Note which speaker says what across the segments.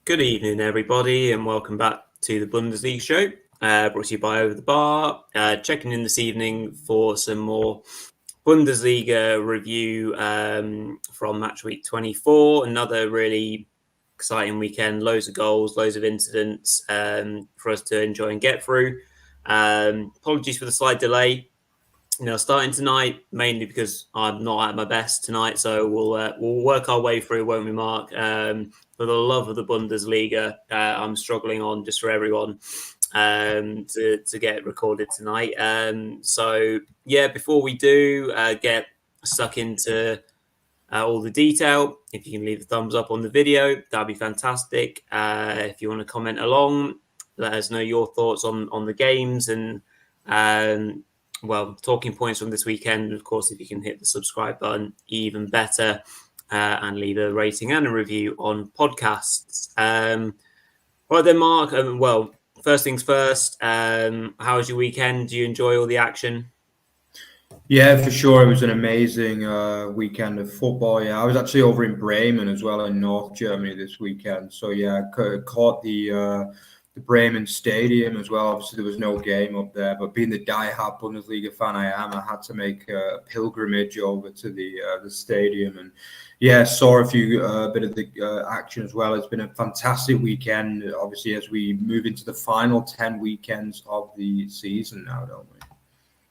Speaker 1: Good evening, everybody, and welcome back to the Bundesliga Show, brought to you by Over the Bar. Checking in this evening for some more Bundesliga review from Matchweek 24. Another really exciting weekend, loads of goals, loads of incidents for us to enjoy and get through. Apologies for the slight delay. Starting tonight, mainly because I'm not at my best tonight, so we'll work our way through, won't we, Mark? For the love of the Bundesliga, I'm struggling on just for everyone to get recorded tonight. Before we do get stuck into all the detail, if you can leave a thumbs up on the video, that'd be fantastic. If you want to comment along, let us know your thoughts on the games and talking points from this weekend. Of course, if you can hit the subscribe button, even better, and leave a rating and a review on podcasts. Right then, Mark. First things first. How was your weekend? Do you enjoy all the action?
Speaker 2: Yeah, for sure. It was an amazing weekend of football. Yeah, I was actually over in Bremen as well in North Germany this weekend. So yeah, caught the Bremen Stadium as well. Obviously, there was no game up there, but being the die-hard Bundesliga fan I am, I had to make a pilgrimage over to the stadium, and yeah, saw a few bit of the action as well. It's been a fantastic weekend. Obviously, as we move into the final 10 weekends of the season now, don't we?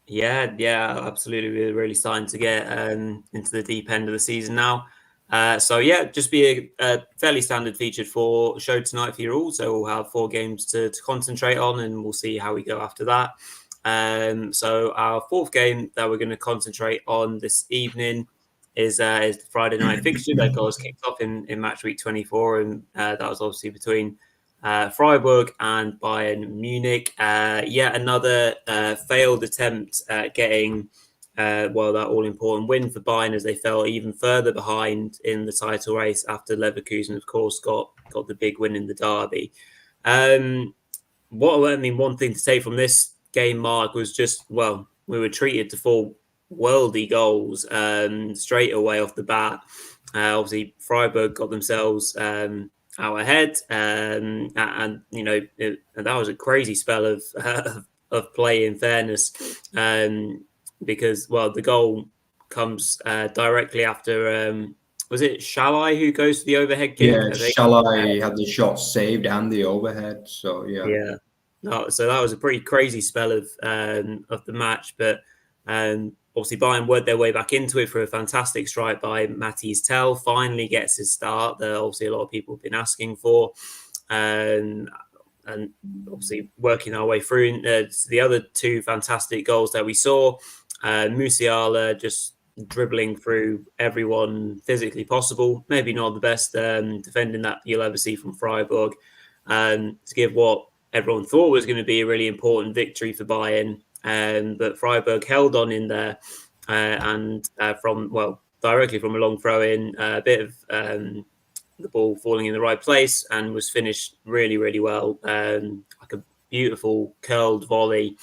Speaker 1: Yeah, absolutely. We're really starting to get into the deep end of the season now. Just be a fairly standard featured for show tonight for you all. So we'll have 4 games to concentrate on, and we'll see how we go after that. So our fourth game that we're going to concentrate on this evening is the Friday night fixture that got us kicked off in Matchweek 24, and that was obviously between Freiburg and Bayern Munich. Yet another failed attempt at getting that all-important win for Bayern, as they fell even further behind in the title race after Leverkusen, of course, got the big win in the derby. One thing to say from this game, Mark, was just, we were treated to 4 worldy goals straight away off the bat. Obviously, Freiburg got themselves out ahead, and that was a crazy spell of play, in fairness, because the goal comes directly after was it Shalai who goes to the overhead kick?
Speaker 2: Yeah, Shalai had the shot saved and the overhead, so yeah.
Speaker 1: So that was a pretty crazy spell of the match, but obviously Bayern worked their way back into it for a fantastic strike by Matthijs Tel. Finally gets his start that obviously a lot of people have been asking for, and obviously working our way through the other 2 fantastic goals that we saw. Musiala just dribbling through everyone physically possible. Maybe not the best defending that you'll ever see from Freiburg, to give what everyone thought was going to be a really important victory for Bayern. But Freiburg held on in there, and directly from a long throw in, a bit of the ball falling in the right place, and was finished really, really well. Like a beautiful curled volley,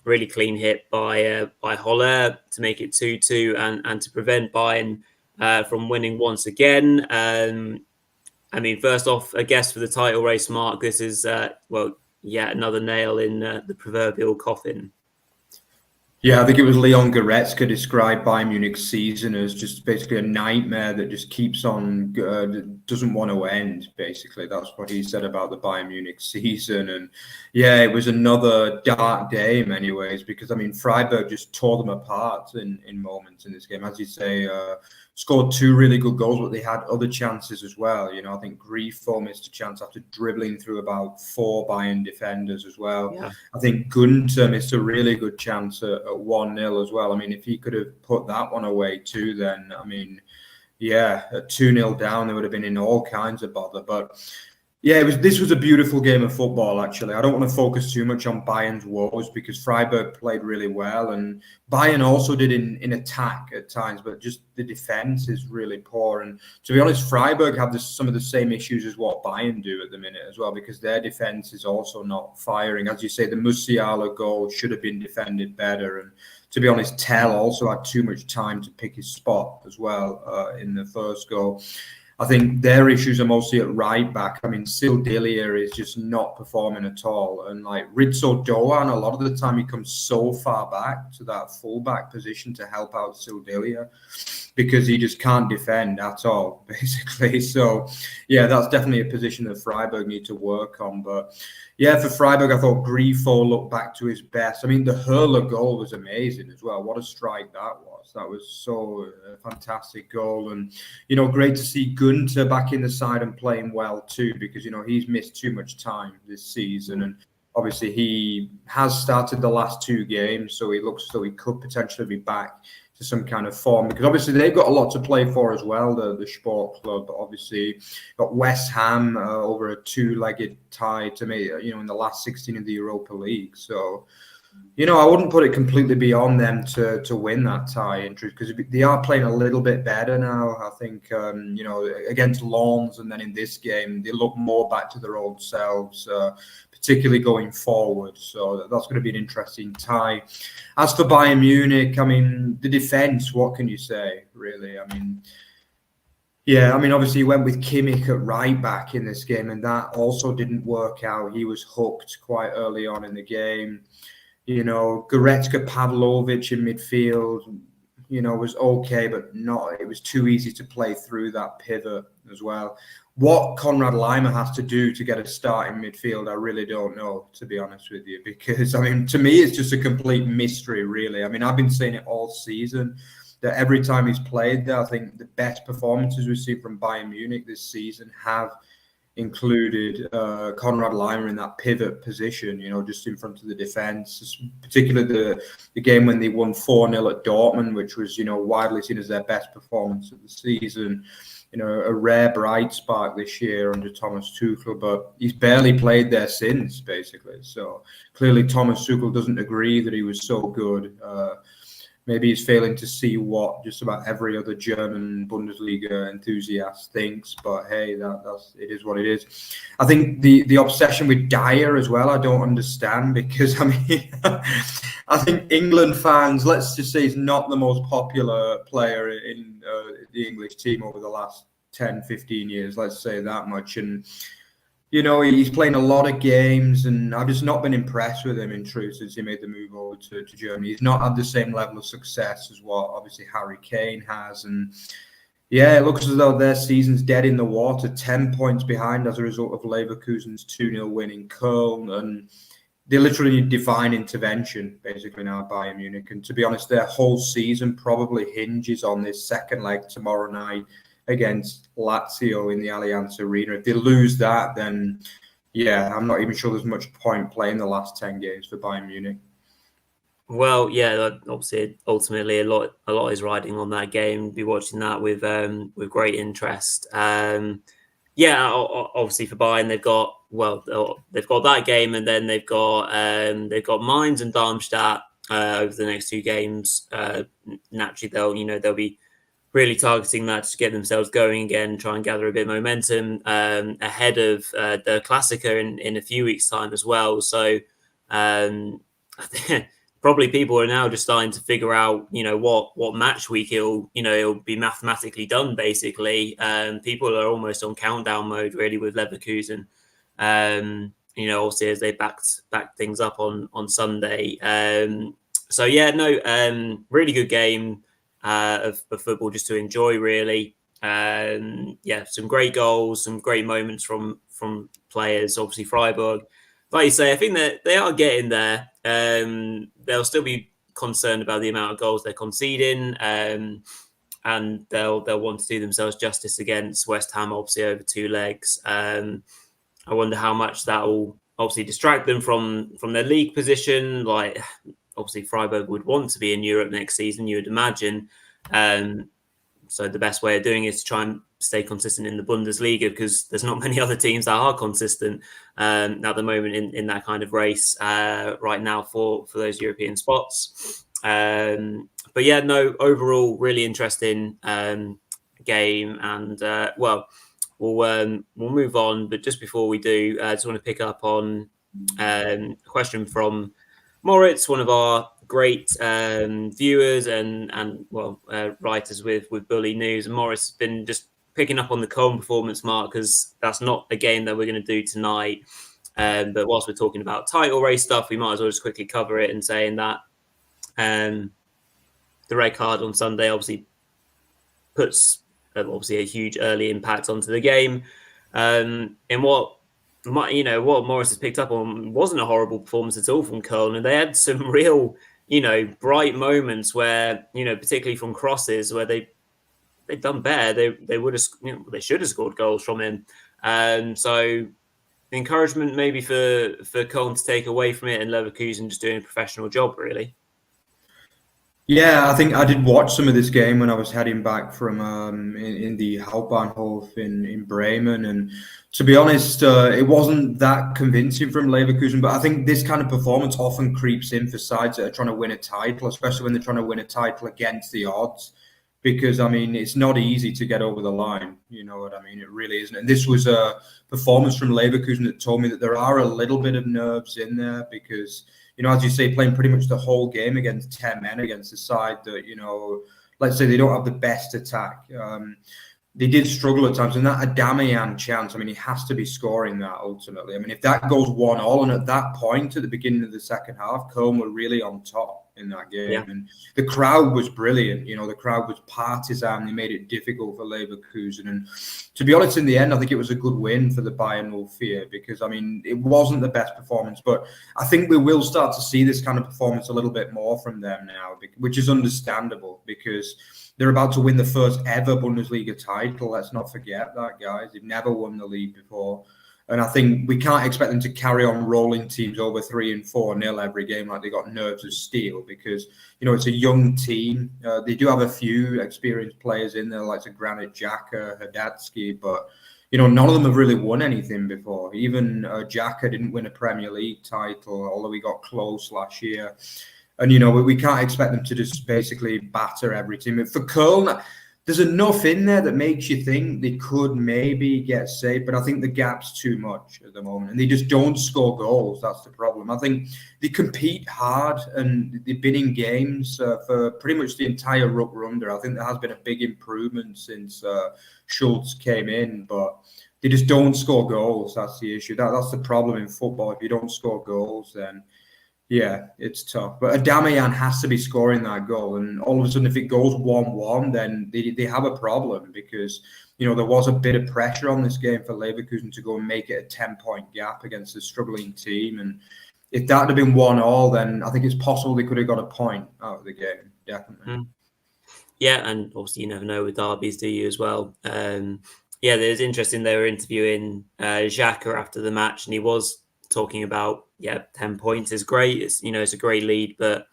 Speaker 1: really clean hit by Holler to make it 2-2 and to prevent Bayern from winning once again. First off, I guess for the title race, Mark, this is yet another nail in the proverbial coffin.
Speaker 2: Yeah, I think it was Leon Goretzka described Bayern Munich's season as just basically a nightmare that just keeps on, doesn't want to end, basically. That's what he said about the Bayern Munich season. And yeah, it was another dark day in many ways, because, Freiburg just tore them apart in moments in this game. As you say, scored 2 really good goals, but they had other chances as well. I think Grifo missed a chance after dribbling through about 4 Bayern defenders as well. Yeah. I think Gunter missed a really good chance at 1-0 as well. If he could have put that one away too, then, at 2-0 down, they would have been in all kinds of bother. But yeah, this was a beautiful game of football, actually. I don't want to focus too much on Bayern's woes, because Freiburg played really well, and Bayern also did in attack at times, but just the defense is really poor. And to be honest, Freiburg have some of the same issues as what Bayern do at the minute as well, because their defense is also not firing. As you say, the Musiala goal should have been defended better, and to be honest, Tell also had too much time to pick his spot as well in the first goal. I think their issues are mostly at right back. I mean, Sildilia is just not performing at all. And like Rizzo Doan, a lot of the time he comes so far back to that full-back position to help out Sildilia because he just can't defend at all, basically. So, yeah, that's definitely a position that Freiburg need to work on. But, yeah, for Freiburg, I thought Grifo looked back to his best. I mean, the hurler goal was amazing as well. What a strike that was. That was so fantastic goal. And, great to see Gunter back in the side and playing well too, because, he's missed too much time this season. And obviously he has started the last 2 games, so he looks as though he could potentially be back to some kind of form, because obviously they've got a lot to play for as well, the Sport Club. Obviously got West Ham over a 2-legged tie to me, in the last 16 of the Europa League. So, I wouldn't put it completely beyond them to win that tie, in truth, because they are playing a little bit better now. I think, against Lens, and then in this game, they look more back to their old selves, particularly going forward. So that's going to be an interesting tie. As for Bayern Munich, I mean, the defence, what can you say, really? I mean, obviously he went with Kimmich at right back in this game, and that also didn't work out. He was hooked quite early on in the game. Goretzka, Pavlovic in midfield, was okay, but not. It was too easy to play through that pivot as well. What Konrad Laimer has to do to get a start in midfield, I really don't know, to be honest with you, because, I mean, to me, it's just a complete mystery, really. I mean, I've been saying it all season, that every time he's played there, I think the best performances we've seen from Bayern Munich this season have included Konrad Laimer in that pivot position, just in front of the defence, particularly the game when they won 4-0 at Dortmund, which was, widely seen as their best performance of the season. A rare bright spark this year under Thomas Tuchel, but he's barely played there since, basically. So clearly Thomas Tuchel doesn't agree that he was so good. Maybe he's failing to see what just about every other German Bundesliga enthusiast thinks. But hey, it is what it is. I think the obsession with Dyer as well, I don't understand, because, I mean, I think England fans, let's just say he's not the most popular player in the English team over the last 10, 15 years, let's say that much. And, he's playing a lot of games, and I've just not been impressed with him, in truth, since he made the move over to Germany. He's not had the same level of success as what, obviously, Harry Kane has. And, yeah, it looks as though their season's dead in the water, 10 points behind as a result of Leverkusen's 2-0 win in Köln. And they literally need divine intervention, basically, now at Bayern Munich. And to be honest, their whole season probably hinges on this second leg tomorrow night against Lazio in the Allianz Arena. If they lose that, then, yeah, I'm not even sure there's much point playing the last 10 games for Bayern Munich.
Speaker 1: Well, yeah, obviously, ultimately, a lot is riding on that game. Be watching that with great interest. Obviously for Bayern, they've got that game, and then they've got Mainz and Darmstadt over the next 2 games. Naturally, they'll be really targeting that to get themselves going again, try and gather a bit of momentum ahead of the Klassiker in a few weeks' time as well. So I think probably people are now just starting to figure out, what match week it'll be mathematically done, basically. People are almost on countdown mode, really, with Leverkusen. Obviously, as they backed things up on Sunday. Really good game of football just to enjoy, really. Some great goals, some great moments from players. Obviously, Freiburg, like you say, I think that they are getting there. They'll still be concerned about the amount of goals they're conceding, and they'll want to do themselves justice against West Ham, obviously, over 2 legs. I wonder how much that will obviously distract them from their league position. Like, obviously, Freiburg would want to be in Europe next season, you would imagine. So the best way of doing it is to try and stay consistent in the Bundesliga, because there's not many other teams that are consistent at the moment in that kind of race right now for those European spots. Overall, really interesting game. And we'll move on. But just before we do, I just want to pick up on a question from Moritz, one of our great viewers and writers with Bully News. And Morris has been just picking up on the Köln performance, Mark, because that's not a game that we're going to do tonight. But whilst we're talking about title race stuff, we might as well just quickly cover it and saying that the red card on Sunday obviously puts a huge early impact onto the game. And what Morris has picked up on wasn't a horrible performance at all from Köln, and they had some real, bright moments where, particularly from crosses, where they've done better. They would have, they should have scored goals from him. So encouragement maybe for Köln to take away from it, and Leverkusen just doing a professional job, really.
Speaker 2: Yeah, I think I did watch some of this game when I was heading back from in the Hauptbahnhof in Bremen, and to be honest, it wasn't that convincing from Leverkusen. But I think this kind of performance often creeps in for sides that are trying to win a title, especially when they're trying to win a title against the odds. Because, I mean, it's not easy to get over the line. You know what I mean? It really isn't. And this was a performance from Leverkusen that told me that there are a little bit of nerves in there because, as you say, playing pretty much the whole game against 10 men against a side that, let's say they don't have the best attack. They did struggle at times. And that Adamian chance, I mean, he has to be scoring that ultimately. I mean, if that goes 1-1, and at that point, at the beginning of the second half, Köln were really on top in that game. Yeah. And the crowd was brilliant. The crowd was partisan. They made it difficult for Leverkusen. And to be honest, in the end, I think it was a good win for the Bayern 04 because, I mean, it wasn't the best performance. But I think we will start to see this kind of performance a little bit more from them now, which is understandable because they're about to win the first ever Bundesliga title. Let's not forget that, guys. They've never won the league before. And I think we can't expect them to carry on rolling teams over 3 and 4-0 every game like they got nerves of steel because, it's a young team. They do have a few experienced players in there, like Granit Xhaka, Hadatsky, but, none of them have really won anything before. Even Xhaka didn't win a Premier League title, although he got close last year. And, we can't expect them to just basically batter every team. For Köln, there's enough in there that makes you think they could maybe get safe, but I think the gap's too much at the moment. And they just don't score goals. That's the problem. I think they compete hard and they've been in games for pretty much the entire Rückrunde. I think there has been a big improvement since Schultz came in, but they just don't score goals. That's the issue. That's the problem in football. If you don't score goals, then yeah, it's tough. But Adamian has to be scoring that goal. And all of a sudden, if it goes 1-1, then they have a problem because, there was a bit of pressure on this game for Leverkusen to go and make it a 10-point gap against a struggling team. And if that had been 1-1, then I think it's possible they could have got a point out of the game, definitely.
Speaker 1: Yeah, and obviously you never know with derbies, do you, as well? Yeah, it was interesting. They were interviewing Xhaka after the match, and he was talking about 10 points is great. It's it's a great lead, but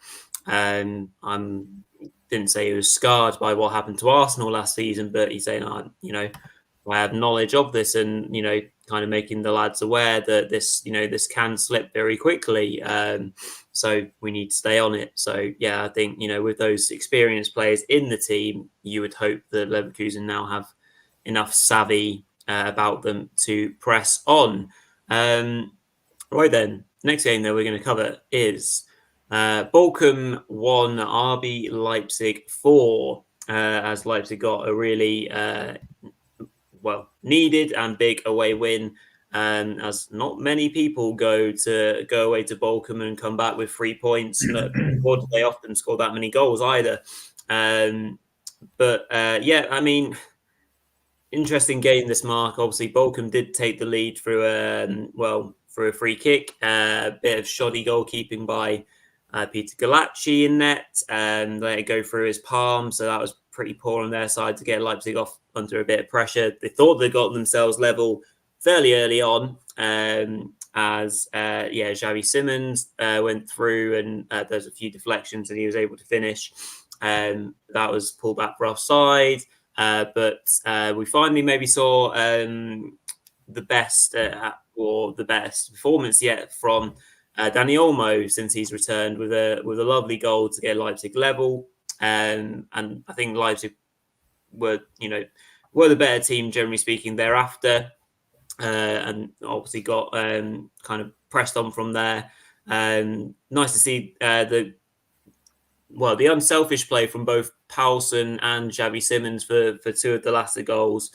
Speaker 1: I didn't say he was scarred by what happened to Arsenal last season, but he's saying I have knowledge of this, and kind of making the lads aware that this this can slip very quickly, so we need to stay on it. So yeah, I think with those experienced players in the team, you would hope that Leverkusen now have enough savvy about them to press on. Right then, next game that we're going to cover is Bochum 1, RB Leipzig 4, as Leipzig got a really needed and big away win, as not many people go away to Bochum and come back with 3 points. Nor do they often score that many goals either. But I mean, interesting game this, Mark. Obviously, Bochum did take the lead through a free kick, a bit of shoddy goalkeeping by Petre Galacci in net, and let it go through his palm. So that was pretty poor on their side to get Leipzig off under a bit of pressure. They thought they got themselves level fairly early on, as Xavi Simons went through, and there's a few deflections, and he was able to finish. That was pulled back for offside, but we finally maybe saw the best performance yet from Dani Olmo since he's returned with a lovely goal to get Leipzig level, and I think Leipzig were the better team generally speaking thereafter, and obviously got kind of pressed on from there. Nice to see the unselfish play from both Paulsen and Xavi Simons for 2 of the latter goals.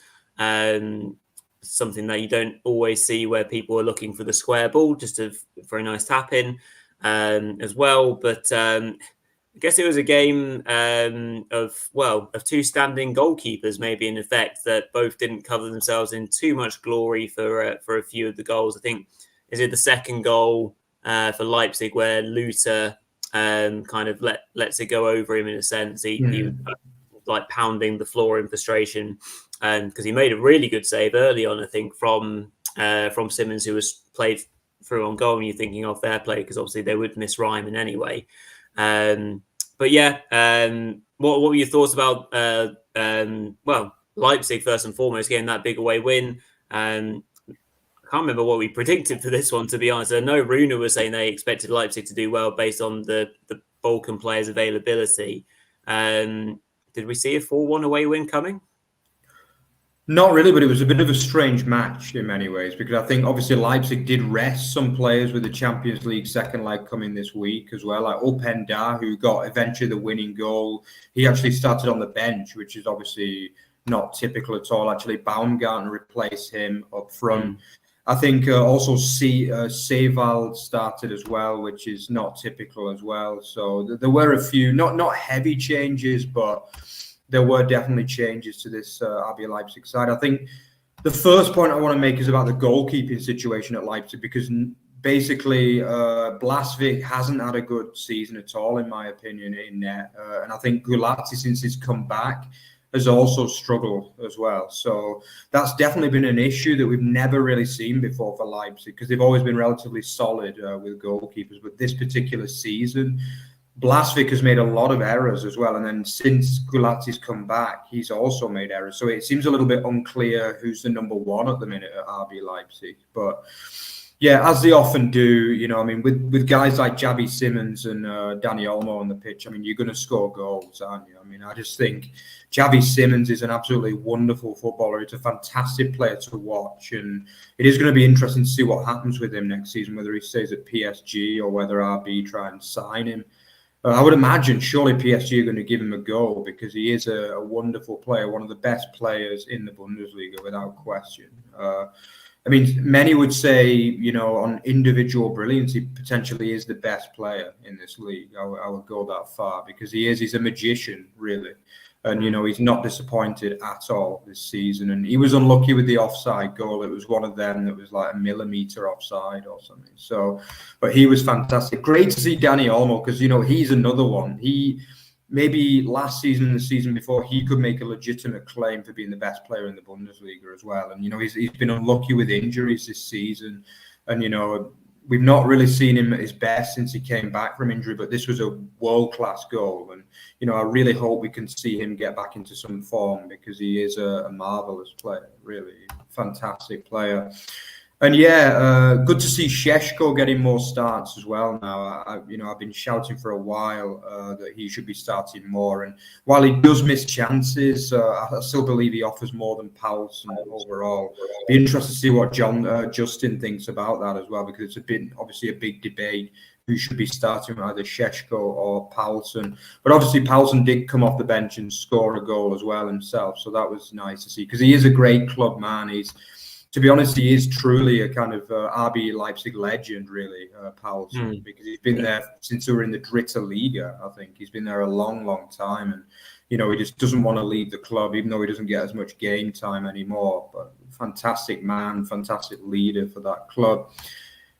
Speaker 1: Something that you don't always see, where people are looking for the square ball, just for a nice tap in as well. But I guess it was a game of two standing goalkeepers, maybe in effect, that both didn't cover themselves in too much glory for a few of the goals. I think, is it the second goal for Leipzig where Luther kind of lets it go over him in a sense. He was like pounding the floor in frustration, because he made a really good save early on, I think, from Simmons, who was played through on goal. And you're thinking, oh, fair play, because obviously they would miss Ryman anyway. But yeah, what were your thoughts about Leipzig first and foremost getting that big away win? I can't remember what we predicted for this one, to be honest. I know Runa was saying they expected Leipzig to do well based on the Balkan players' availability. Did we see a 4-1 away win coming?
Speaker 2: Not really, but it was a bit of a strange match in many ways, because I think obviously Leipzig did rest some players with the Champions League second leg coming this week as well. Like Openda, who got eventually the winning goal. He actually started on the bench, which is obviously not typical at all. Actually, Baumgartner replaced him up front. I think also Sevald started as well, which is not typical as well. So there were a few, not heavy changes, but there were definitely changes to this RB Leipzig side. I think the first point I want to make is about the goalkeeping situation at Leipzig, because basically Blasvik hasn't had a good season at all, in my opinion, in net. And I think Gulati, since he's come back, has also struggled as well. So that's definitely been an issue that we've never really seen before for Leipzig, because they've always been relatively solid with goalkeepers. But this particular season, Blasvik has made a lot of errors as well. And then since Gulati's come back, he's also made errors. So it seems a little bit unclear who's the number one at the minute at RB Leipzig. But yeah, as they often do, with guys like Javi Simmons and Dani Olmo on the pitch, you're going to score goals, aren't you? I just think Javi Simmons is an absolutely wonderful footballer. He's a fantastic player to watch, and it is going to be interesting to see what happens with him next season, whether he stays at PSG or whether RB try and sign him. I would imagine surely PSG are going to give him a go, because he is a wonderful player, one of the best players in the Bundesliga, without question. Many would say, on individual brilliance, he potentially is the best player in this league. I would go that far, because he's a magician, really. And, he's not disappointed at all this season. And he was unlucky with the offside goal. It was one of them that was like a millimetre offside or something. So, but he was fantastic. Great to see Dani Olmo, because, he's another one. He, maybe last season and the season before, he could make a legitimate claim for being the best player in the Bundesliga as well. And, he's been unlucky with injuries this season. And, we've not really seen him at his best since he came back from injury, but this was a world-class goal. And, I really hope we can see him get back into some form, because he is a marvellous player, really fantastic player. And yeah, good to see Šeško getting more starts as well now. I've been shouting for a while that he should be starting more. And while he does miss chances, I still believe he offers more than Paulsen overall. Be interested to see what Justin thinks about that as well, because it's obviously a big debate who should be starting, either Šeško or Paulsen. But obviously Paulsen did come off the bench and score a goal as well himself. So that was nice to see, because he is a great club man. To be honest, he is truly a kind of RB Leipzig legend, really, Paulsen, because he's been there since we were in the Dritte Liga, I think. He's been there a long, long time. And, he just doesn't want to leave the club, even though he doesn't get as much game time anymore. But fantastic man, fantastic leader for that club.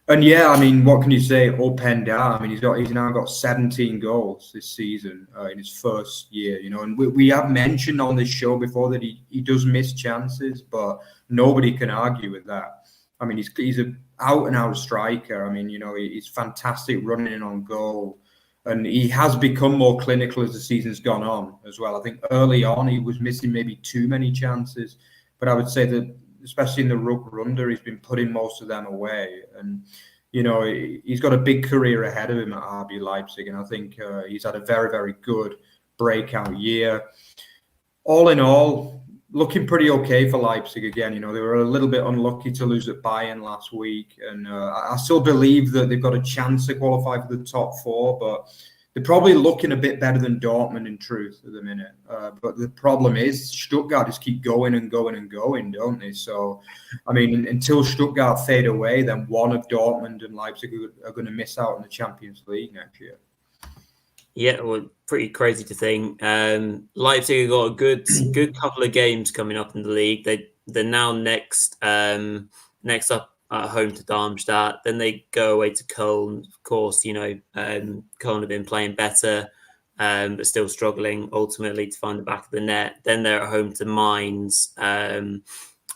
Speaker 2: And yeah, what can you say? Openda, he's now got 17 goals this season in his first year, and we have mentioned on this show before that he does miss chances, but nobody can argue with that. He's an out-and-out striker. He's fantastic running in on goal, and he has become more clinical as the season's gone on as well. I think early on he was missing maybe too many chances, but I would say that especially in the Rückrunde, he's been putting most of them away. And, he's got a big career ahead of him at RB Leipzig. And I think he's had a very, very good breakout year. All in all, looking pretty okay for Leipzig again. They were a little bit unlucky to lose at Bayern last week. And I still believe that they've got a chance to qualify for the top four, but they're probably looking a bit better than Dortmund in truth at the minute. But the problem is Stuttgart just keep going and going and going, don't they? So, I mean, until Stuttgart fade away, then one of Dortmund and Leipzig are going to miss out on the Champions League next year.
Speaker 1: Yeah, well, pretty crazy to think. Leipzig have got a good couple of games coming up in the league. They're now next up at home to Darmstadt. Then they go away to Köln. Of course, Köln have been playing better, but still struggling ultimately to find the back of the net. Then they're at home to Mainz. And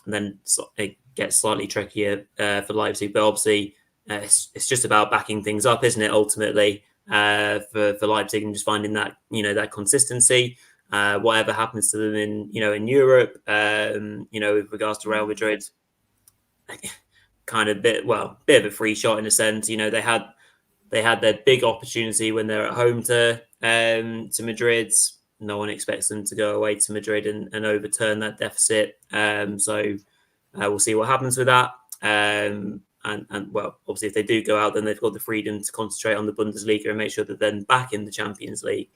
Speaker 1: then it gets slightly trickier for Leipzig. But obviously, it's just about backing things up, isn't it, ultimately? For Leipzig and just finding that that consistency, whatever happens to them in Europe, with regards to Real Madrid, kind of bit of a free shot in a sense. They had their big opportunity when they're at home to Madrid. No one expects them to go away to Madrid and overturn that deficit. So we'll see what happens with that. And well, obviously, if they do go out, then they've got the freedom to concentrate on the Bundesliga and make sure that they're back in the Champions League.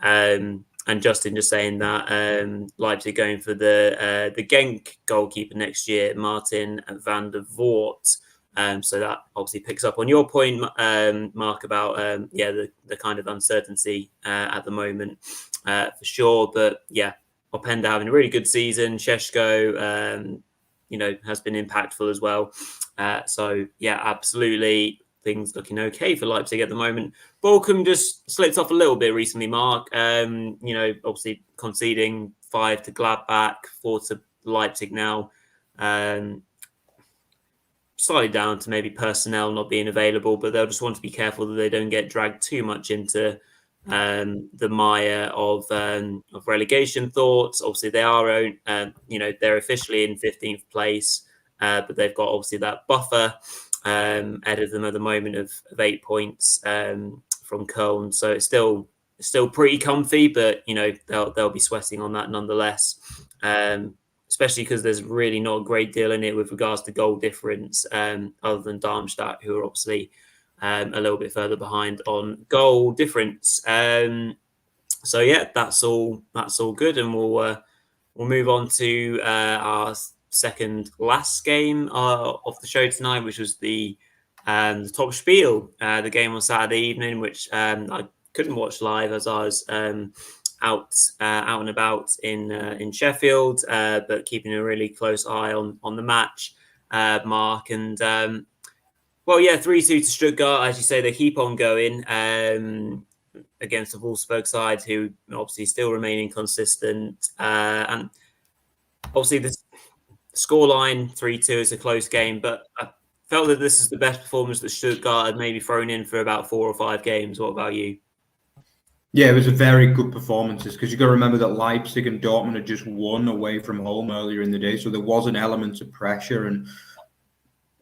Speaker 1: And Justin just saying that Leipzig going for the Genk goalkeeper next year, Martin van der Voort. So that obviously picks up on your point, Mark, about the kind of uncertainty at the moment for sure. But yeah, Openda having a really good season. Šeško, has been impactful as well. So yeah, absolutely, things looking okay for Leipzig at the moment. Bochum just slipped off a little bit recently, Mark. Obviously conceding 5 to Gladbach, 4 to Leipzig now. Slightly down to maybe personnel not being available, but they'll just want to be careful that they don't get dragged too much into the mire of relegation thoughts. Obviously, they are they're officially in 15th place, but they've got obviously that buffer ahead of them at the moment of 8 points from Köln. So it's still pretty comfy, but they'll be sweating on that nonetheless. Especially because there's really not a great deal in it with regards to goal difference, other than Darmstadt, who are obviously a little bit further behind on goal difference. So yeah, that's all good, and we'll move on to our second last game of the show tonight, which was the top spiel, the game on Saturday evening, which I couldn't watch live as I was out and about in Sheffield, but keeping a really close eye on the match, Mark. And 3-2 to Stuttgart. As you say, they keep on going against the Wolfsburg side, who obviously still remain inconsistent. And obviously the scoreline 3-2 is a close game, but I felt that this is the best performance that Stuttgart had maybe thrown in for about 4 or 5 games. What about you?
Speaker 2: Yeah, it was a very good performance because you've got to remember that Leipzig and Dortmund had just won away from home earlier in the day, so there was an element of pressure. And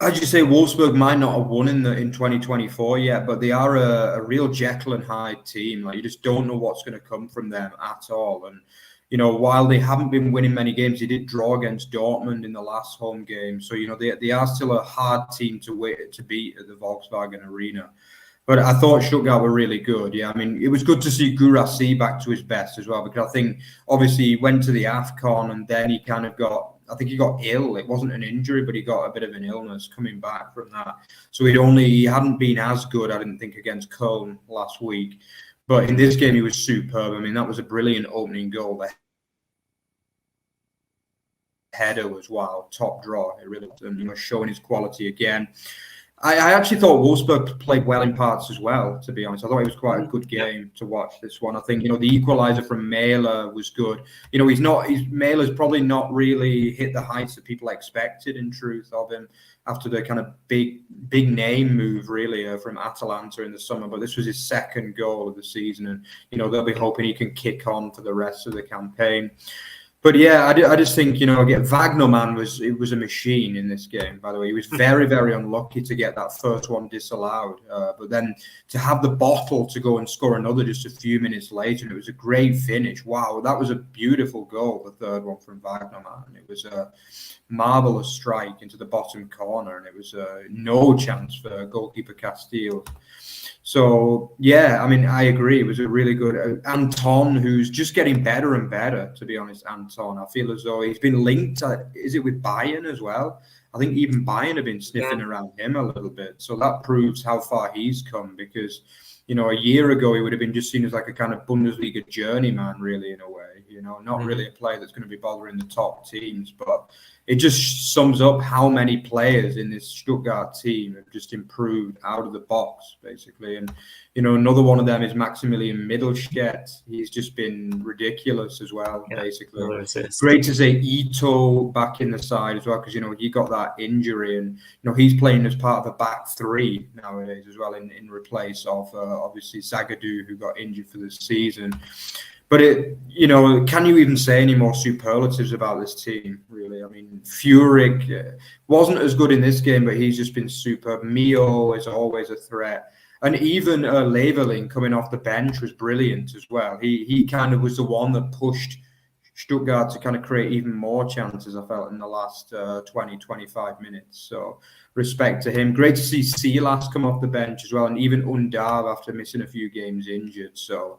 Speaker 2: as you say, Wolfsburg might not have won in 2024 yet, but they are a real Jekyll and Hyde team. Like, you just don't know what's going to come from them at all. And while they haven't been winning many games, they did draw against Dortmund in the last home game. So they are still a hard team to beat at the Volkswagen Arena. But I thought Stuttgart were really good. Yeah, I mean, it was good to see Guirassy back to his best as well, because I think obviously he went to the AFCON and then he kind of I think he got ill. It wasn't an injury, but he got a bit of an illness coming back from that. So he hadn't been as good, I didn't think, against Köln last week. But in this game, he was superb. I mean, that was a brilliant opening goal. The header was top draw. It really was, showing his quality again. I actually thought Wolfsburg played well in parts as well, to be honest. I thought it was quite a good game to watch, this one. I think, the equaliser from Mähler was good. Mähler's probably not really hit the heights that people expected, in truth, of him after the kind of big name move, really, from Atalanta in the summer. But this was his second goal of the season. And, they'll be hoping he can kick on for the rest of the campaign. But yeah, I just think, again, Wagner, man, was a machine in this game, by the way. He was very, very unlucky to get that first one disallowed. But then to have the bottle to go and score another just a few minutes later, and it was a great finish. Wow, that was a beautiful goal, the third one from Wagner, man. It was a marvellous strike into the bottom corner, and it was no chance for goalkeeper Castile. So, yeah, I mean, I agree. It was a really good Anton, who's just getting better and better, to be honest, Anton. I feel as though he's been linked. Is it with Bayern as well? I think even Bayern have been sniffing around him a little bit. So that proves how far he's come because, a year ago, he would have been just seen as like a kind of Bundesliga journeyman, really, in a way. Not really a player that's going to be bothering the top teams. But it just sums up how many players in this Stuttgart team have just improved out of the box, basically. And, another one of them is Maximilian Mittelstädt. He's just been ridiculous as well, basically. Great to see Ito back in the side as well, because, he got that injury and, he's playing as part of a back three nowadays as well in replace of, obviously, Zagadou, who got injured for the season. But can you even say any more superlatives about this team, really? I mean, Furyk wasn't as good in this game, but he's just been superb. Mio is always a threat. And even Leverling coming off the bench was brilliant as well. He kind of was the one that pushed Stuttgart to kind of create even more chances, I felt, in the last 20, 25 minutes. So respect to him. Great to see Silas come off the bench as well, and even Undav after missing a few games injured. So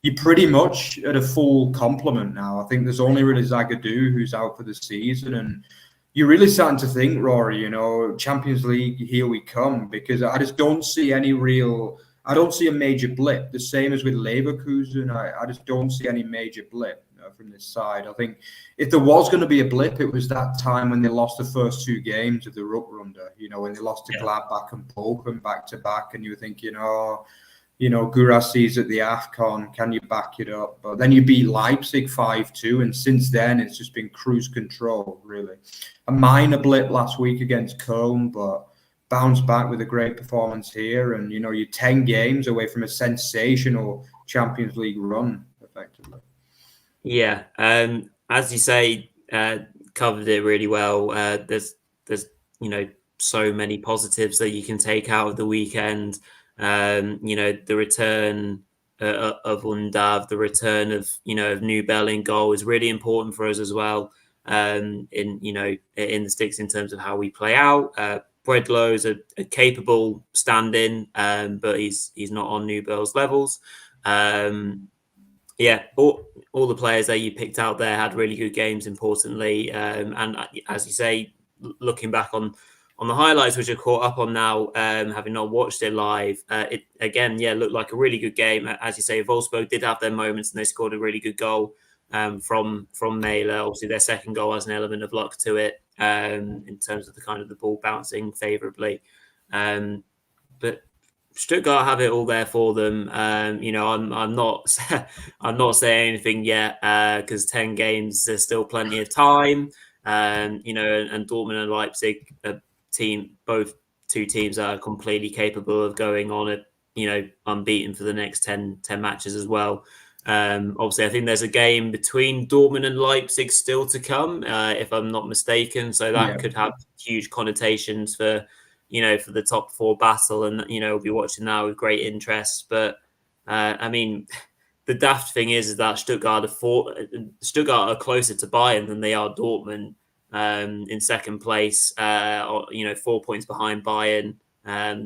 Speaker 2: you're pretty much at a full complement now. I think there's only really Zagadou who's out for the season. And you're really starting to think, Rory, Champions League, here we come. Because I just don't see I don't see a major blip. The same as with Leverkusen. I just don't see any major blip from this side. I think if there was going to be a blip, it was that time when they lost the first two games of the Rückrunde, when they lost to Gladbach and Bochum back to back. And you were thinking, Gurassi's at the AFCON, can you back it up? But then you beat Leipzig 5-2, and since then it's just been cruise control, really. A minor blip last week against Köln, but bounced back with a great performance here. And, you're 10 games away from a sensational Champions League run, effectively.
Speaker 1: Yeah, as you say, covered it really well. There's so many positives that you can take out of the weekend. The return of Undav, the return of Nubel in goal is really important for us as well. In the sticks in terms of how we play out. Bredlow is a capable stand-in, but he's not on Nubel's levels. All the players that you picked out there had really good games, importantly. And as you say, looking back on the highlights, which are caught up on now, having not watched it live, it again, looked like a really good game. As you say, Wolfsburg did have their moments and they scored a really good goal from Mailer. Obviously, their second goal has an element of luck to it in terms of the kind of the ball bouncing favourably. But Stuttgart have it all there for them. I'm not saying anything yet because 10 games, there's still plenty of time. And Dortmund and Leipzig both two teams are completely capable of going on unbeaten for the next 10 matches as well. Obviously, I think there's a game between Dortmund and Leipzig still to come, if I'm not mistaken. So that could have huge connotations for the top four battle, and we'll be watching that with great interest. But the daft thing is that Stuttgart are closer to Bayern than they are Dortmund. In second place, 4 points behind Bayern,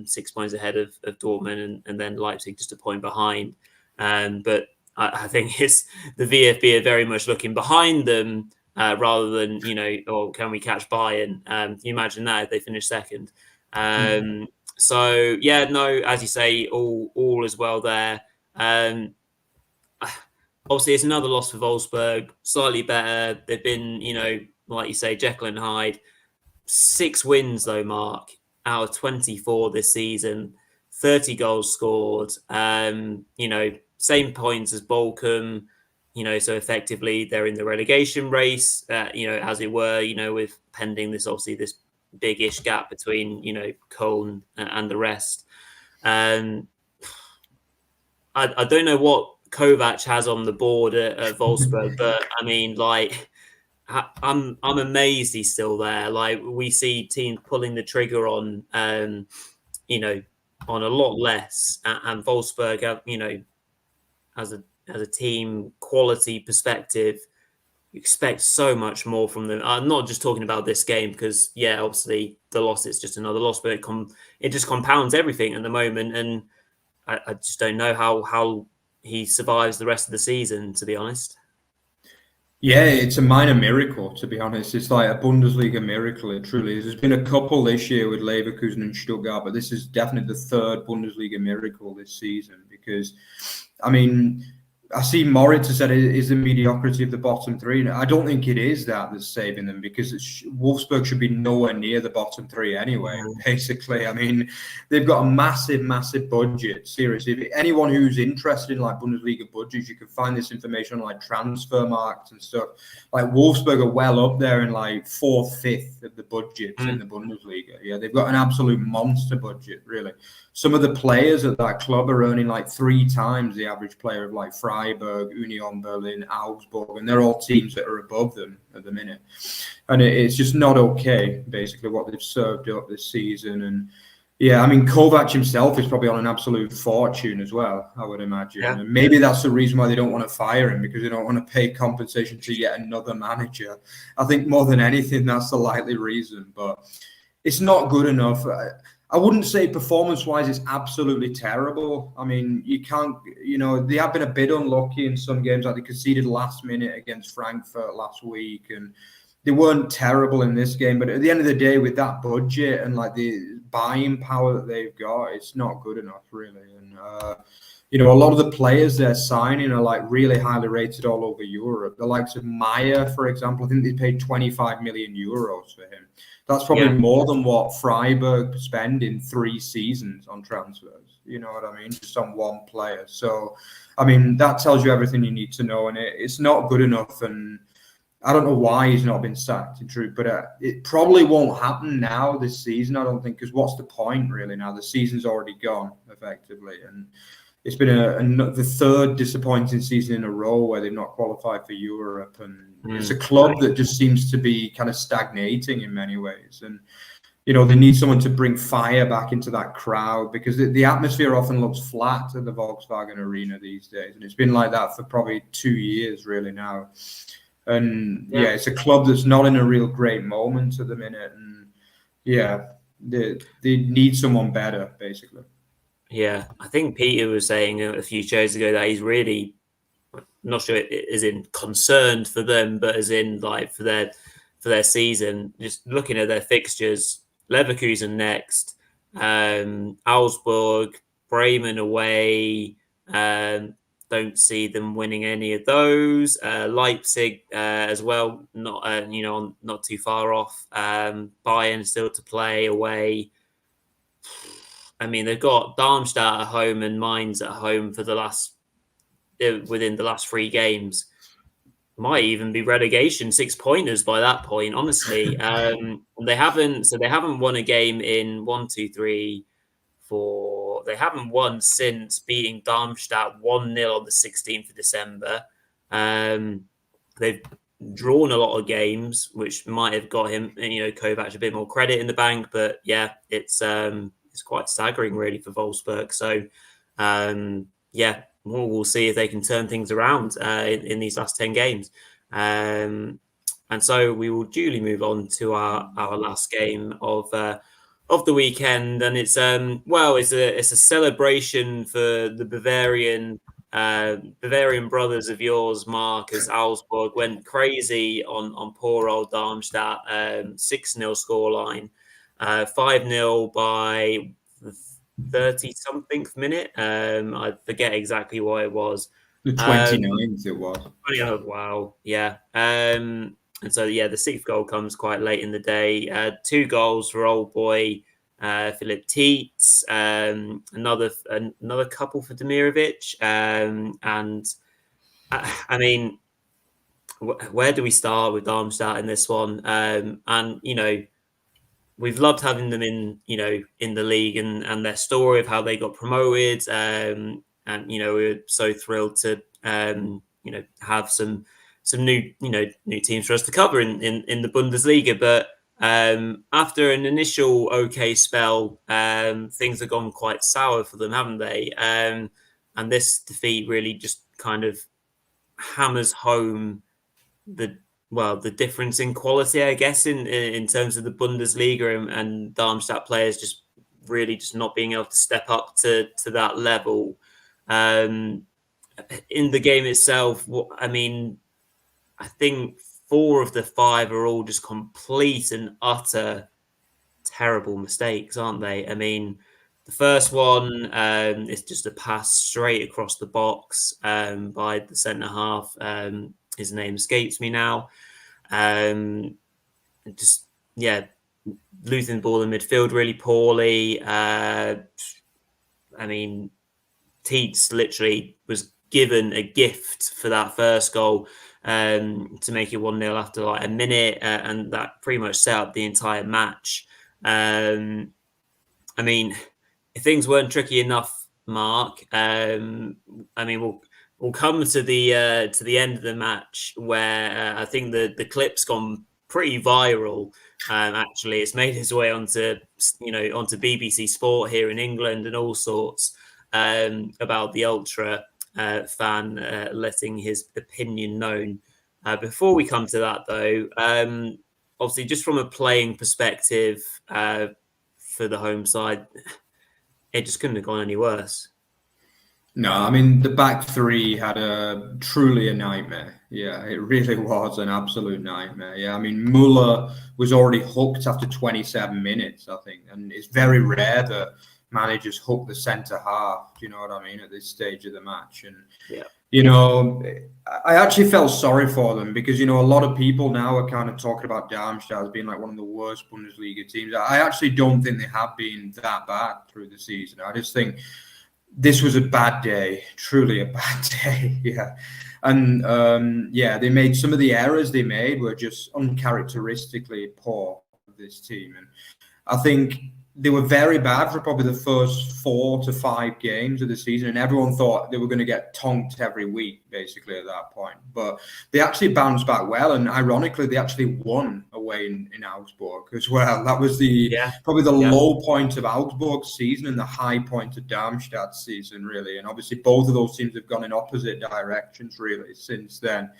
Speaker 1: 6 points ahead of Dortmund, and then Leipzig just a point behind. But I think it's the VfB are very much looking behind them rather than can we catch Bayern? Can you imagine that if they finish second? So as you say, all is well there. Obviously, it's another loss for Wolfsburg. Slightly better. They've been, like you say, Jekyll and Hyde. 6 wins, though, Mark, out of 24 this season. 30 goals scored. Same points as Bochum. So effectively they're in the relegation race, as it were, with pending this big-ish gap between, Köln and the rest. I don't know what Kovac has on the board at Wolfsburg, but I mean, like, I'm amazed he's still there. Like, we see teams pulling the trigger on, you know, on a lot less, and Wolfsburg have, you know, as a team quality perspective, you expect so much more from them. I'm not just talking about this game because, yeah, obviously the loss is just another loss, but it just compounds everything at the moment, and I just don't know how he survives the rest of the season, to be honest.
Speaker 2: Yeah, it's a minor miracle, to be honest. It's like a Bundesliga miracle. It truly is. There's been a couple this year with Leverkusen and Stuttgart, but this is definitely the third Bundesliga miracle this season because, I mean, I see Moritz has said it is the mediocrity of the bottom three. And I don't think it is that's saving them because Wolfsburg should be nowhere near the bottom three anyway, basically. I mean, they've got a massive, massive budget. Seriously, if anyone who's interested in like Bundesliga budgets, you can find this information on like Transfermarkt and stuff. Like Wolfsburg are well up there in like 4th, 5th of the budgets in the Bundesliga. Yeah, they've got an absolute monster budget, really. Some of the players at that club are earning like 3 times the average player of like Freiburg, Union Berlin, Augsburg, and they're all teams that are above them at the minute. And it's just not okay, basically, what they've served up this season. And yeah, I mean, Kovac himself is probably on an absolute fortune as well, I would imagine. Yeah. And maybe that's the reason why they don't want to fire him, because they don't want to pay compensation to yet another manager. I think more than anything, that's the likely reason. But it's not good enough. I wouldn't say performance-wise it's absolutely terrible. I mean, you can't, you know, they have been a bit unlucky in some games. Like they conceded last minute against Frankfurt last week, and they weren't terrible in this game. But at the end of the day, with that budget and like the buying power that they've got, it's not good enough, really. And, you know, a lot of the players they're signing are like really highly rated all over Europe. The likes of Maya, for example, I think they paid 25 million euros for him. That's probably more than what Freiburg spend in 3 seasons on transfers. You know what I mean? Just on one player. So, I mean, that tells you everything you need to know. And it's not good enough. And I don't know why he's not been sacked, in truth. But it probably won't happen now this season, I don't think. Because what's the point, really, now? The season's already gone, effectively. And it's been the 3rd disappointing season in a row where they've not qualified for Europe. And it's a club that just seems to be kind of stagnating in many ways. And, you know, they need someone to bring fire back into that crowd, because the atmosphere often looks flat at the Volkswagen Arena these days. And it's been like that for probably 2 years, really, now. And, yeah, it's a club that's not in a real great moment at the minute. And, yeah, they need someone better, basically.
Speaker 1: Yeah, I think Peter was saying a few shows ago that he's really, I'm not sure it is in concerned for them, but as in like for their season. Just looking at their fixtures, Leverkusen next, Augsburg, Bremen away. Don't see them winning any of those. Leipzig as well, not too far off. Bayern still to play away. I mean, they've got Darmstadt at home and Mainz at home for within the last 3 games. Might even be relegation 6-pointers by that point, honestly. They haven't won a game in 1, 2, 3, 4. They haven't won since beating Darmstadt 1-0 on the 16th of December. They've drawn a lot of games, which might have got him, Kovac a bit more credit in the bank. But yeah, it's quite staggering, really, for Wolfsburg. So, we'll see if they can turn things around in these last 10 games. And so we will duly move on to our last game of the weekend, and it's a celebration for the Bavarian brothers of yours, Mark, as Augsburg went crazy on poor old Darmstadt. 6-0 scoreline. 5-0 by the 30-something minute. I forget exactly what it was.
Speaker 2: The 29th it was.
Speaker 1: Oh, wow. Yeah. And so, yeah, the 6th goal comes quite late in the day. 2 goals for old boy Philip Tietz. Another couple for Demirovic. And I mean, where do we start with Darmstadt in this one? And, we've loved having them in the league and their story of how they got promoted. And and we're so thrilled to have some new new teams for us to cover in the Bundesliga. But after an initial okay spell, things have gone quite sour for them, haven't they? And this defeat really just kind of hammers home the difference in quality, I guess, in terms of the Bundesliga, and Darmstadt players just not being able to step up to that level. In the game itself, I mean, I think 4 of the 5 are all just complete and utter terrible mistakes, aren't they? I mean, the first one is just a pass straight across the box by the centre half. His name escapes me now. Losing the ball in midfield really poorly. I mean, Teets literally was given a gift for that first goal to make it 1-0 after like a minute, and that pretty much set up the entire match. I mean, if things weren't tricky enough, Mark, I mean, we'll come to the end of the match where I think the clip's gone pretty viral. Actually, it's made its way onto BBC Sport here in England and all sorts, about the ultra fan letting his opinion known. Before we come to that, though, obviously, just from a playing perspective for the home side, it just couldn't have gone any worse.
Speaker 2: No, I mean, the back 3 had truly a nightmare. Yeah, it really was an absolute nightmare. Yeah, I mean, Muller was already hooked after 27 minutes, I think. And it's very rare that managers hook the centre half, do you know what I mean, at this stage of the match. And, I actually felt sorry for them because, a lot of people now are kind of talking about Darmstadt as being like one of the worst Bundesliga teams. I actually don't think they have been that bad through the season. I just think this was a bad day, truly a bad day. Yeah. And they made some of the errors they made were just uncharacteristically poor of this team. And I think they were very bad for probably the first 4 to 5 games of the season. And everyone thought they were going to get tonked every week, basically, at that point. But they actually bounced back well. And ironically, they actually won away in Augsburg as well. That was probably the low point of Augsburg's season and the high point of Darmstadt's season, really. And obviously, both of those teams have gone in opposite directions, really, since then.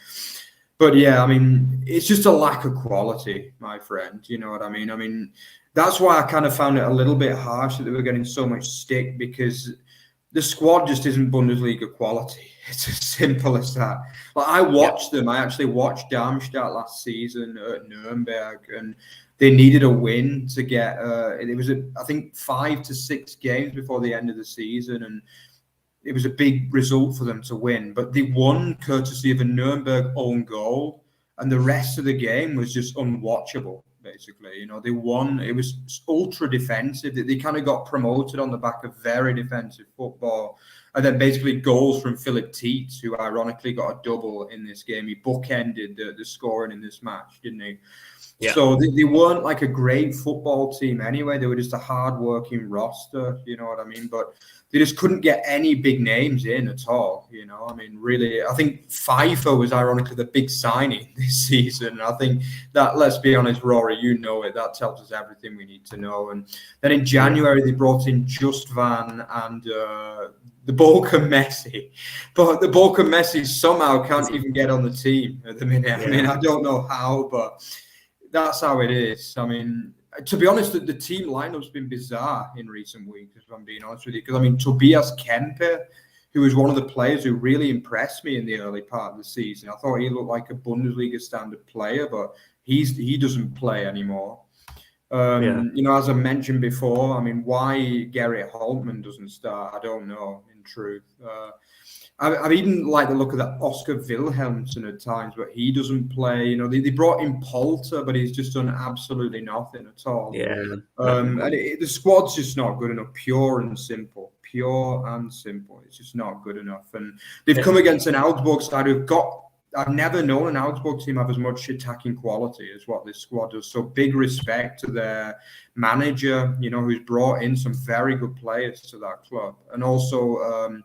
Speaker 2: But yeah, I mean, it's just a lack of quality, my friend. You know what I mean? I mean, that's why I kind of found it a little bit harsh that they were getting so much stick, because the squad just isn't Bundesliga quality. It's as simple as that. Like, I watched them. I actually watched Darmstadt last season at Nuremberg, and they needed a win to get. It was, I think, 5 to 6 games before the end of the season, and it was a big result for them to win. But they won courtesy of a Nuremberg own goal, and the rest of the game was just unwatchable. Basically, they won. It was ultra defensive. They kind of got promoted on the back of very defensive football. And then basically goals from Philip Teets, who ironically got a double in this game. He bookended the scoring in this match, didn't he? Yeah. So they weren't like a great football team anyway. They were just a hard-working roster, you know what I mean? But they just couldn't get any big names in at all, I mean, really, I think Pfeiffer was ironically the big signing this season. I think that, let's be honest, Rory, that tells us everything we need to know. And then in January, they brought in Just Van and the Bochum Messi. But the Bochum Messi somehow can't even get on the team at the minute. Yeah. I mean, I don't know how, but that's how it is. I mean, to be honest, the team lineup's been bizarre in recent weeks, if I'm being honest with you. Because, I mean, Tobias Kempe, who was one of the players who really impressed me in the early part of the season. I thought he looked like a Bundesliga standard player, but he doesn't play anymore. As I mentioned before, I mean, why Gerrit Holtmann doesn't start, I don't know, in truth. I even like the look of that Oscar Wilhelmsen at times, but he doesn't play. They brought in Polter, but he's just done absolutely nothing at all. Yeah. And the squad's just not good enough, pure and simple. It's just not good enough. And they've come against an Augsburg side who've got, I've never known an Augsburg team have as much attacking quality as what this squad does. So big respect to their manager, who's brought in some very good players to that club. And also,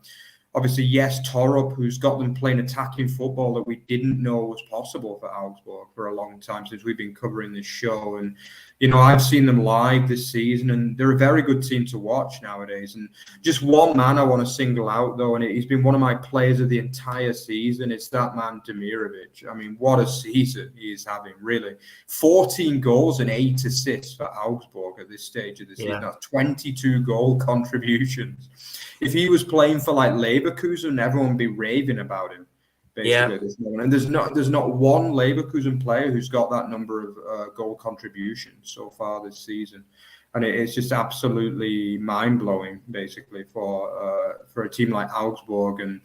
Speaker 2: Obviously, yes, Torup, who's got them playing attacking football that we didn't know was possible for Augsburg for a long time since we've been covering this show. And, I've seen them live this season, and they're a very good team to watch nowadays. And just one man I want to single out, though, and he's been one of my players of the entire season. It's that man, Demirovic. I mean, what a season he is having, really. 14 goals and 8 assists for Augsburg at this stage of the season. That's 22 goal contributions. If he was playing for like Leverkusen, everyone would be raving about him. Basically, at this moment. And there's not one Leverkusen player who's got that number of goal contributions so far this season, and it's just absolutely mind blowing, basically, for a team like Augsburg. And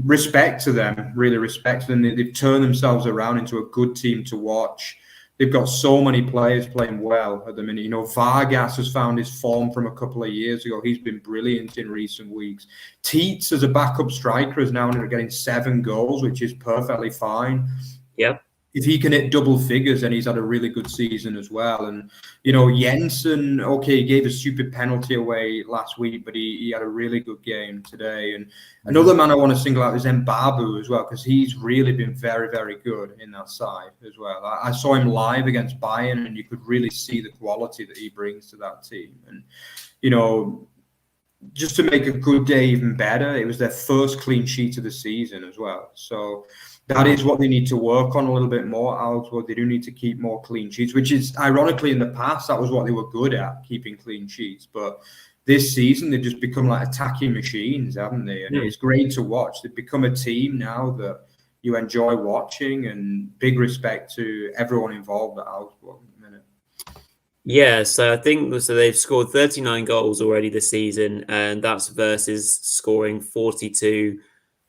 Speaker 2: respect to them, really respect to them. They've turned themselves around into a good team to watch. They've got so many players playing well at the minute. Vargas has found his form from a couple of years ago. He's been brilliant in recent weeks. Tietz as a backup striker is now getting 7 goals, which is perfectly fine.
Speaker 1: Yep.
Speaker 2: If he can hit double figures, then he's had a really good season as well. And, Jensen, okay, he gave a stupid penalty away last week, but he had a really good game today. And another man I want to single out is Mbabu as well, because he's really been very, very good in that side as well. I saw him live against Bayern, and you could really see the quality that he brings to that team. And, just to make a good day even better, it was their first clean sheet of the season as well. So that is what they need to work on a little bit more. Augsburg, they do need to keep more clean sheets, which is ironically in the past, that was what they were good at, keeping clean sheets. But this season, they've just become like attacking machines, haven't they? And it's great to watch. They've become a team now that you enjoy watching, and big respect to everyone involved at Augsburg.
Speaker 1: Yeah, so I think they've scored 39 goals already this season, and that's versus scoring 42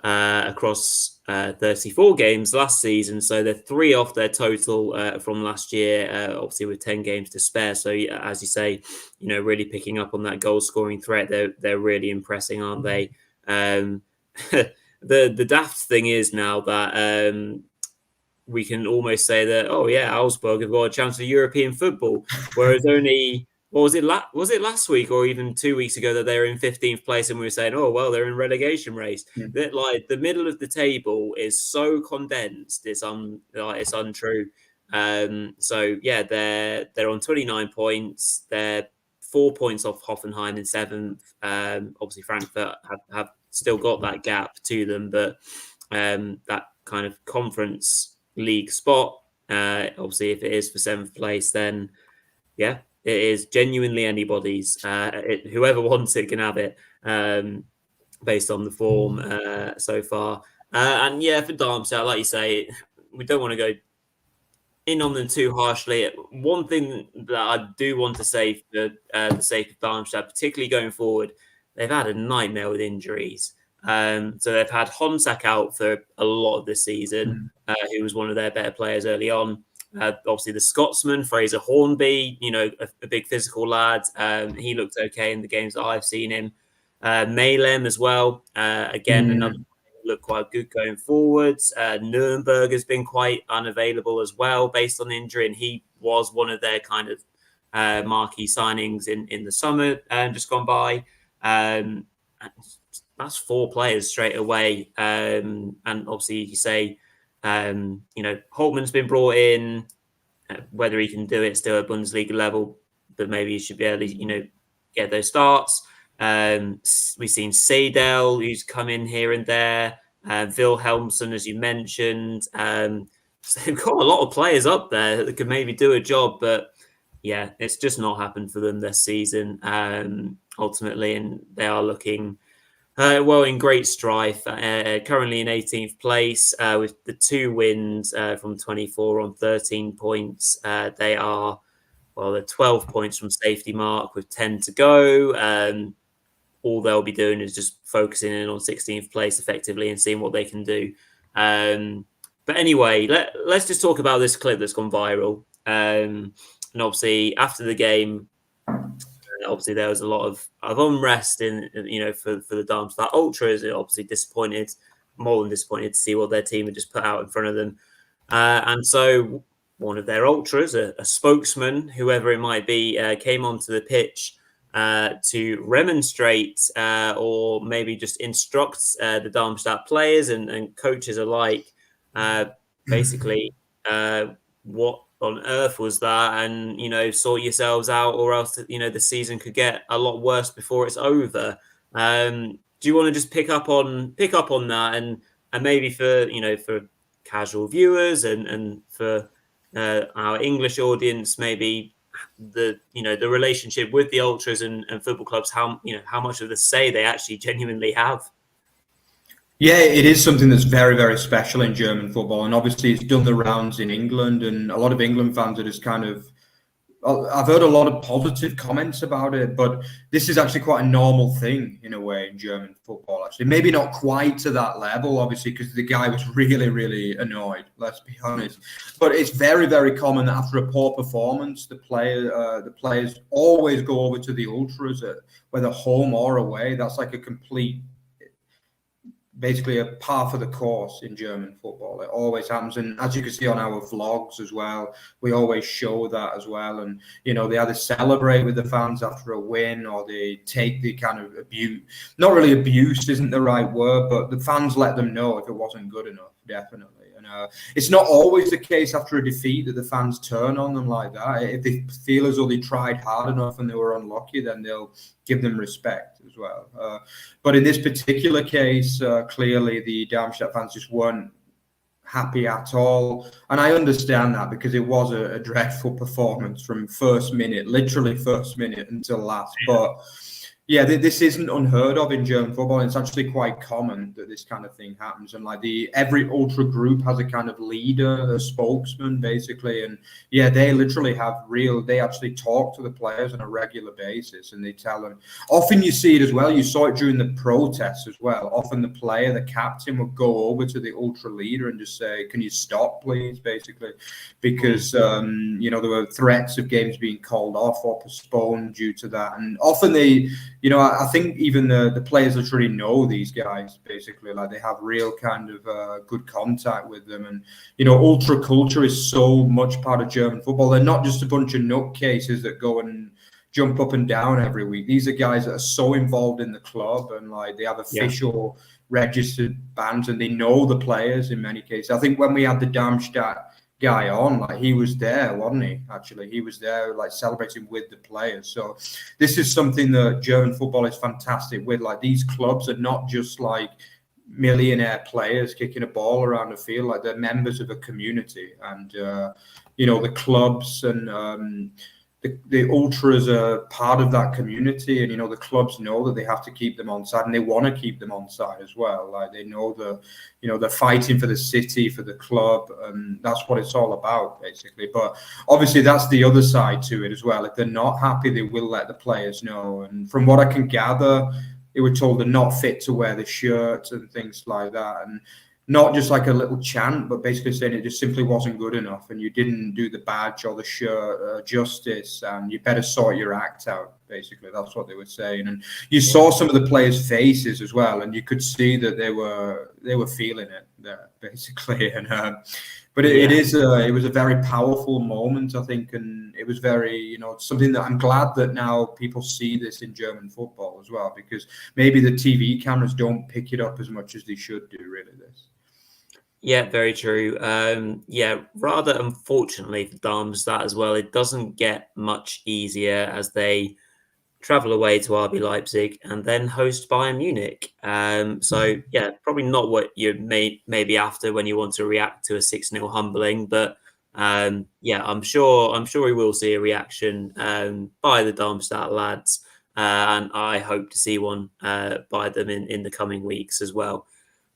Speaker 1: across 34 games last season. So they're 3 off their total from last year, obviously with 10 games to spare. So as you say, really picking up on that goal scoring threat. They're really impressing, aren't they? The daft thing is now that we can almost say that, Augsburg have got a chance of European football, whereas only, was it last week or even 2 weeks ago that they were in 15th place and we were saying, they're in relegation race. That like the middle of the table is so condensed, it's untrue. So yeah, they're on 29 points. They're 4 points off Hoffenheim in 7th. Obviously Frankfurt have still got that gap to them, but that kind of conference league spot, obviously if it is for 7th place, then it is genuinely anybody's. Whoever wants it can have it, based on the form so far. And for Darmstadt, like you say, we don't want to go in on them too harshly. One thing that I do want to say for the sake of Darmstadt, particularly going forward, they've had a nightmare with injuries. So they've had Honsak out for a lot of this season, who was one of their better players early on. Obviously, the Scotsman, Fraser Hornby, a big physical lad. He looked okay in the games that I've seen him. Malem as well. Again, another look quite good going forwards. Nuremberg has been quite unavailable as well based on injury, and he was one of their kind of marquee signings in the summer just gone by. That's 4 players straight away. And obviously, you say, Holtman's been brought in, whether he can do it still at Bundesliga level, but maybe he should be able to, get those starts. We've seen Seidel, who's come in here and there. Wilhelmsen, as you mentioned. So they've got a lot of players up there that could maybe do a job, but it's just not happened for them this season, ultimately, and they are looking in great strife, currently in 18th place with the 2 wins from 24 on 13 points. They are, they're 12 points from safety mark with 10 to go. All they'll be doing is just focusing in on 16th place effectively and seeing what they can do. But anyway, let's just talk about this clip that's gone viral. And obviously, after the game, obviously there was a lot of unrest for the Darmstadt ultras. They're obviously disappointed, more than disappointed to see what their team had just put out in front of them. And so one of their ultras, a spokesman, whoever it might be, came onto the pitch to remonstrate or maybe just instruct the Darmstadt players and coaches alike, basically, what on earth was that? And, sort yourselves out, or else, the season could get a lot worse before it's over. Do you want to just pick up on that and maybe for casual viewers and for our English audience, maybe the relationship with the ultras and football clubs, how much of the say they actually genuinely have?
Speaker 2: Yeah, it is something that's very, very special in German football, and obviously it's done the rounds in England, and a lot of England fans are just kind of, I've heard a lot of positive comments about it, but this is actually quite a normal thing in a way in German football, actually. Maybe not quite to that level, obviously, because the guy was really, really annoyed, let's be honest. But it's very, very common that after a poor performance, the players always go over to the ultras, whether home or away. That's like a complete, basically a par for the course in German football. It always happens. And as you can see on our vlogs as well, we always show that as well. And, they either celebrate with the fans after a win, or they take the kind of abuse. Not really abuse isn't the right word, but the fans let them know if it wasn't good enough, definitely. And it's not always the case after a defeat that the fans turn on them like that. If they feel as though they tried hard enough and they were unlucky, then they'll give them respect as well. But in this particular case, clearly the Darmstadt fans just weren't happy at all. And I understand that, because it was a dreadful performance from literally first minute until last. But yeah, this isn't unheard of in German football. It's actually quite common that this kind of thing happens. And like every ultra group has a kind of leader, a spokesman, basically. And yeah, they literally they actually talk to the players on a regular basis, and they tell them. Often you see it as well. You saw it during the protests as well. Often the captain would go over to the ultra leader and just say, "Can you stop, please?" Basically, because there were threats of games being called off or postponed due to that. And often I think even the players literally know these guys, basically. Like, they have real kind of good contact with them. And, ultra culture is so much part of German football. They're not just a bunch of nutcases that go and jump up and down every week. These are guys that are so involved in the club, and like they have official registered bands, and they know the players in many cases. I think when we had the Darmstadt guy on, like, he was there, wasn't he? Actually, he was there, like, celebrating with the players. So this is something that German football is fantastic with. Like, these clubs are not just like millionaire players kicking a ball around the field. Like, they're members of a community, and the clubs and the ultras are part of that community, and the clubs know that they have to keep them on side, and they want to keep them on side as well. Like, they know that they're fighting for the city, for the club, and that's what it's all about, basically. But obviously that's the other side to it as well. If they're not happy, they will let the players know. And from what I can gather, they were told they're not fit to wear the shirt and things like that. And not just like a little chant, but basically saying it just simply wasn't good enough, and you didn't do the badge or the shirt justice, and you better sort your act out. Basically, that's what they were saying. And you saw some of the players' faces as well, and you could see that they were feeling it there, basically. And but it was a very powerful moment, I think, and it was very something that I'm glad that now people see this in German football as well, because maybe the TV cameras don't pick it up as much as they should do. Really, this.
Speaker 1: Yeah, very true. Rather unfortunately for Darmstadt as well, it doesn't get much easier as they travel away to RB Leipzig and then host Bayern Munich. Probably not what you maybe after when you want to react to a 6-0 humbling, but I'm sure we will see a reaction by the Darmstadt lads, and I hope to see one by them in the coming weeks as well.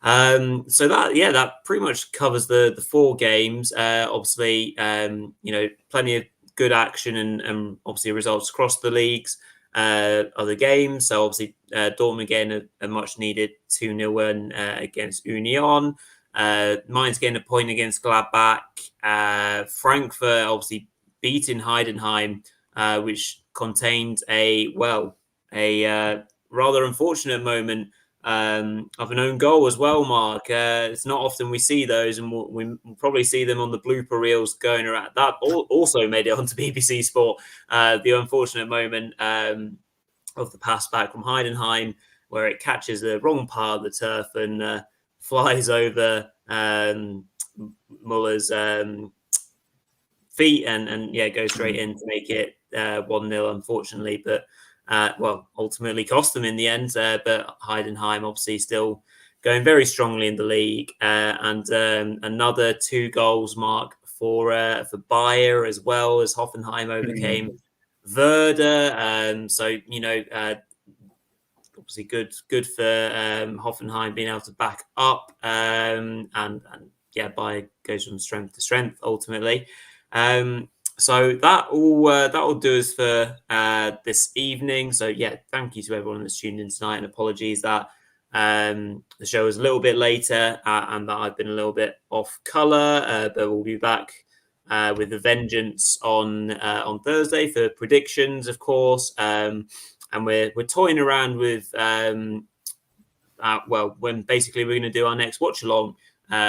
Speaker 1: That pretty much covers the 4 games. Obviously, plenty of good action and obviously results across the leagues, other games. So obviously, Dortmund getting a much needed 2-0 win against Union. Mainz getting a point against Gladbach. Frankfurt obviously beating Heidenheim, which contained a rather unfortunate moment of an own goal as well, Mark. It's not often we see those, and we'll probably see them on the blooper reels going around. That also made it onto BBC Sport, the unfortunate moment the pass back from Heidenheim, where it catches the wrong part of the turf and flies over Muller's feet and goes straight in to make it 1-0, unfortunately. But ultimately cost them in the end. But Heidenheim obviously still going very strongly in the league, and another 2 goals mark for Bayer, as well as Hoffenheim overcame Werder. So obviously good for Hoffenheim being able to back up, and Bayer goes from strength to strength ultimately. So that will do us for this evening. So thank you to everyone that's tuned in tonight, and apologies that the show was a little bit later and that I've been a little bit off colour, but we'll be back with a vengeance on Thursday for predictions, of course. And we're toying around with when basically we're going to do our next watch along,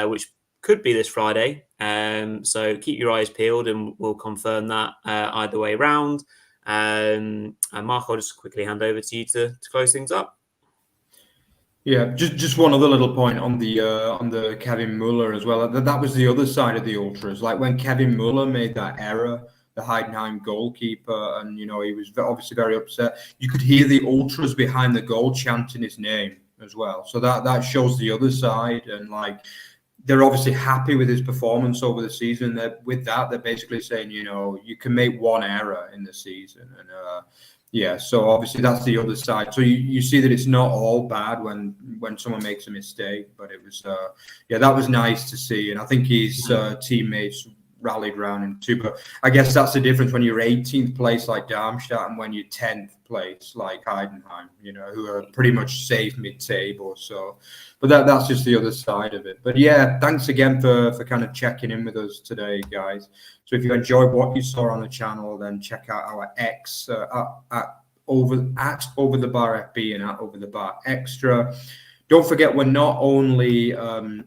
Speaker 1: which could be this Friday. So keep your eyes peeled, and we'll confirm that either way round. And Mark, I'll just quickly hand over to you to close things up.
Speaker 2: Yeah, just one other little point on the Kevin Muller as well. That was the other side of the ultras. Like when Kevin Muller made that error, the Heidenheim goalkeeper, and he was obviously very upset. You could hear the ultras behind the goal chanting his name as well. So that shows the other side, and like they're obviously happy with his performance over the season. With that, they're basically saying, you can make one error in the season, and so obviously that's the other side. So you see that it's not all bad when someone makes a mistake, but it was that was nice to see, and I think his teammates rallied around him too. But I guess that's the difference when you're 18th place like Darmstadt and when you're 10th place like Heidenheim, who are pretty much safe mid-table. So, but that's just the other side of it. But thanks again for kind of checking in with us today, guys. So if you enjoyed what you saw on the channel, then check out our X at over the bar FB and at over the bar extra. Don't forget, we're not only a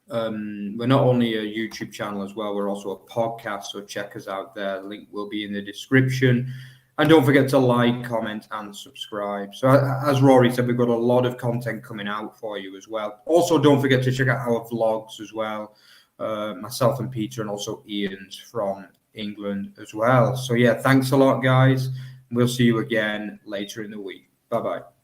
Speaker 2: YouTube channel as well, we're also a podcast, so check us out there. The link will be in the description. And don't forget to like, comment, and subscribe. So as Rory said, we've got a lot of content coming out for you as well. Also, don't forget to check out our vlogs as well. Myself and Peter, and also Ian's from England as well. So thanks a lot, guys. We'll see you again later in the week. Bye-bye.